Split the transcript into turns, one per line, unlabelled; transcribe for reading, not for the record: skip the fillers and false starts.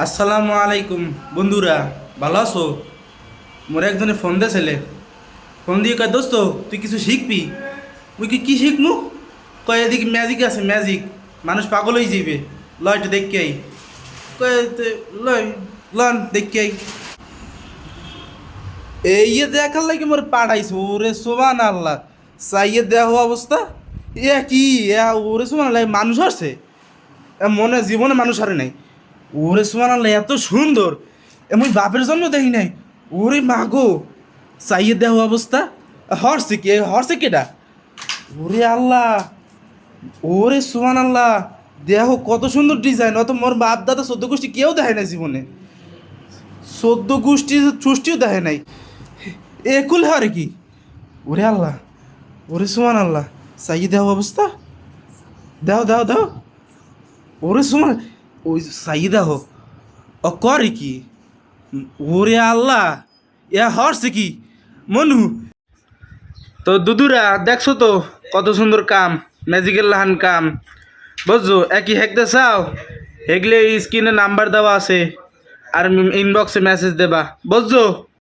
আসসালামু আলাইকুম বন্ধুরা, ভালো আছো? মোর একজনে ফোন দিয়েছিলে। ফোন দিয়ে কয় দোস্ত, তুই কিছু শিখবি? মুই কি শিখমু? কয় এদিকে ম্যাজিক আছে, ম্যাজিক। মানুষ পাগল হয়ে যাইবে। লয় একটু দেখি আই। কয় লয়, লন দেখি আই। এই দেখার লাগে মোর পাঠাইছে। ওরে সোবান আল্লাহ, চাইয়ে দেহ অবস্থা। কি ওরে সোবান আল্লাহ, মানুষ আসছে? মনে জীবনে মানুষ হারে নাই। ওরে সোমান আল্লাহ, এত সুন্দর! এমন বাপের জন্ম দেখি নাই। ওরে মাগো, চাইয়ে দেহ অবস্থা। হরছে কেটা? ওরে আল্লাহ, ওরে সোমান আল্লাহ, দেহ কত সুন্দর ডিজাইন! অত মোর বাপ দাদা 14 গোষ্ঠী কেউ দেখে নাই জীবনে। 14 গোষ্ঠী চুষ্টিও দেখে নাই। একুল হারে কি! ওরে আল্লাহ, ওরে সোমান আল্লাহ, চাইয়ে দেহ অবস্থা। দেহ দেহ দেহ, ওরে সোমান, ওই চাইয়ে দেহ করে কি? ওরে আল্লাহ, হরছে কি মনু? তো দুদুরা দেখছো তো কত সুন্দর কাম, ম্যাজিক্যাল লাহান কাম। বুঝছো? একই হেঁকতে চাও, হেগলে স্ক্রিনে নাম্বার দেওয়া আছে, আর ইনবক্সে মেসেজ দেবা। বুঝছো?